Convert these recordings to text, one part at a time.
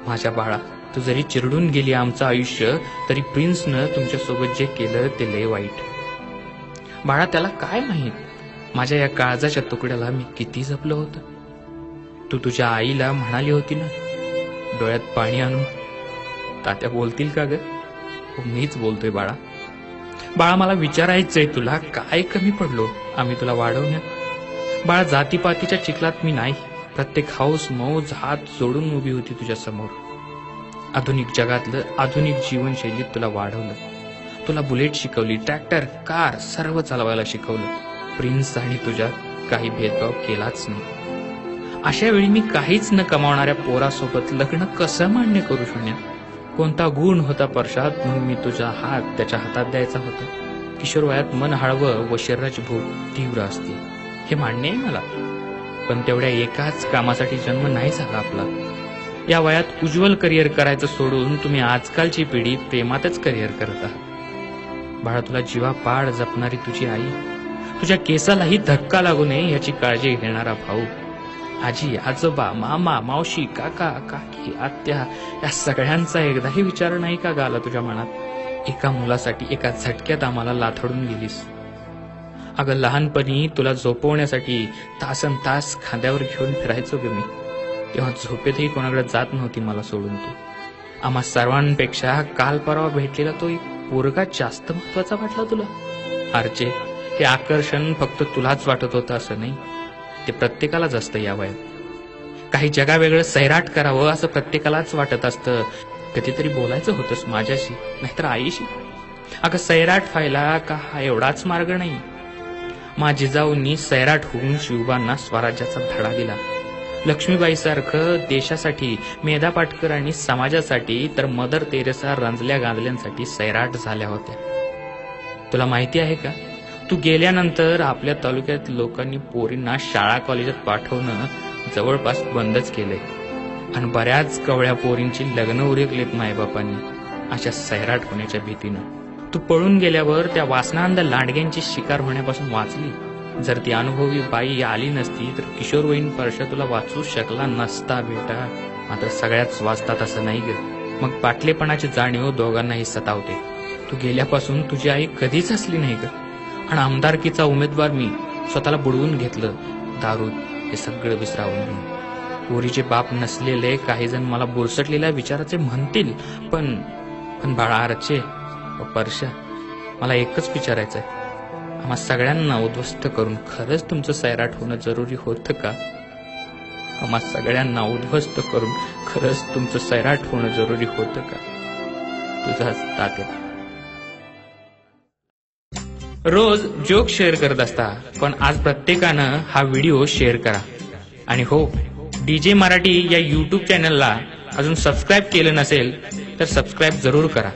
माझ्या बाळा, तू जरी चिरडून गेली आमचं आयुष्य, तरी प्रिन्सनं तुमच्यासोबत जे केलं ते लय वाईट. बाळा, त्याला काय माहीत, माझ्या या काळजाच्या तुकड्याला मी किती जपलं होतं. तू तुझ्या आईला म्हणाली होती ना, डोळ्यात पाणी आणून. तात्या बोलतील का ग? मीच बोलतोय बाळा. बाळा, मला विचारायचंय तुला, काय कमी पडलो आम्ही तुला वाढवण्यात? बाळा, जातीपातीच्या चिखलात मी नाही. प्रत्येक हौस मौज हात जोडून उभी होती तुझ्या समोर. आधुनिक जगातलं आधुनिक जीवनशैलीत तुला वाढवलं. तुला बुलेट शिकवली, ट्रॅक्टर, कार सर्व चालवायला शिकवलं. प्रिन्स आणि तुझ्या काही भेदभाव केलाच नाही. अशा वेळी मी काहीच न कमावणाऱ्या पोरासोबत लग्न कसं मान्य करू शून्य? कोणता गुण होता परशात म्हणून मी तुझा हात त्याच्या हातात द्यायचा होता? किशोर वयात मन हळवं व शरीराची भूक तीव्र असते, हे मान्य आहे मला. पण तेवढ्या एकाच कामासाठी जन्म नाही झाला आपला. या वयात उज्ज्वल करिअर करायचं सोडून तुम्ही आजकालची पिढी प्रेमातच करिअर करत आहात. बाळा, तुला जीवापाड जपणारी तुझी आई, तुझ्या केसालाही धक्का लागू नये याची काळजी घेणारा भाऊ, आजी, आजोबा, मामा, मावशी, काका, काकी, आत्या, या सगळ्यांचा एकदाही विचार नाही का आला तुझ्या मनात? एका मुलासाठी एका झटक्यात आम्हाला लाथडून गेलीस. अगं, लहानपणी तुला झोपवण्यासाठी तासन तास खांद्यावर घेऊन फिरायचो ग मी. तेव्हा झोपेतही कोणाकडे जात नव्हती मला सोडून तू. आम्हा सर्वांपेक्षा काल परवा भेटलेला तो एक पोरगा जास्त महत्वाचा वाटला तुला. आरचे, हे आकर्षण फक्त तुलाच वाटत होतं असं नाही, ते प्रत्येकालाच असतं या वयात. काही जगावेगळं सैराट करावं असं प्रत्येकालाच वाटत असतं. कधीतरी बोलायचं होतंस माझ्याशी, नाहीतर आईशी. अगं, सैराट व्हायला का हा एवढाच मार्ग नाही? माझी जिजाऊंनी सैराट होऊन शिवबांना स्वराज्याचा धडा दिला. लक्ष्मीबाईसारखं देशासाठी, मेधा पाटकरांनी समाजासाठी, तर मदर तेरेसा रंजल्या गांजल्यांसाठी सैराट झाल्या होत्या. तुला माहिती आहे का, तू गेल्यानंतर आपल्या तालुक्यात लोकांनी पोरींना शाळा कॉलेजात पाठवणं जवळपास बंदच केलंय. आणि बऱ्याच कवळ्या पोरींची लग्न उरकलेत मायबापांनी अशा सैराट होण्याच्या भीतीनं. तू पळून गेल्यावर त्या वासनांध लांडग्यांची शिकार होण्यापासून वाचली. जर ती अनुभवी बाई आली नसती तर किशोरवयीन परशा तुला वाचू शकला नसता बेटा. मात्र सगळ्याच वाचतात असं नाही ग. मग पाटलेपणाची जाणीव दोघांनाही सतावते. तू गेल्यापासून तुझी आई कधीच हसली नाही ग. आणि आमदारकीचा उमेदवार मी स्वतःला बुडवून घेतलं दारूत, हे सगळं विसरावून. पोरीचे बाप नसलेले काही जण मला बुरसटलेल्या विचाराचे म्हणतील, पण बाळा, आरचे, परशा, मला एकच विचारायचंय, आम्हा सगळ्यांना उद्ध्वस्त करून खरंच तुमचं सैराट होणं जरुरी होतं का? आम्हा सगळ्यांना उद्ध्वस्त करून खरंच तुमचं सैराट होणं जरुरी होतं का? तुझाच तात्या. रोज जोक शेअर करत असता, पण आज प्रत्येकानं हा व्हिडिओ शेअर करा. आणि हो, डीजे मराठी या यूट्यूब चॅनलला अजून सबस्क्राईब केलं नसेल तर सबस्क्राईब जरूर करा.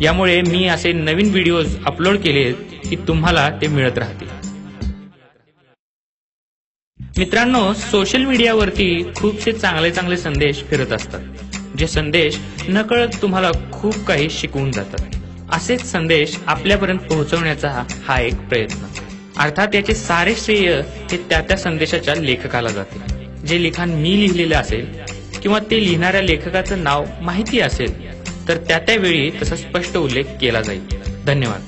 यामुळे मी असे नवीन व्हिडिओज अपलोड केले की तुम्हाला ते मिळत राहतील. मित्रांनो, सोशल मीडियावरती खूपसे चांगले संदेश फिरत असतात, जे संदेश नकळत तुम्हाला खूप काही शिकवून जातात. असेच संदेश आपल्यापर्यंत पोहोचवण्याचा हा एक प्रयत्न. अर्थात याचे सारे श्रेय हे त्या संदेशाच्या लेखकाला जाते. जे लिखाण मी लिहिलेलं असेल किंवा ते लिहिणाऱ्या लेखकाचं नाव माहिती असेल तर त्या वेळी तसा स्पष्ट उल्लेख केला जाईल. धन्यवाद.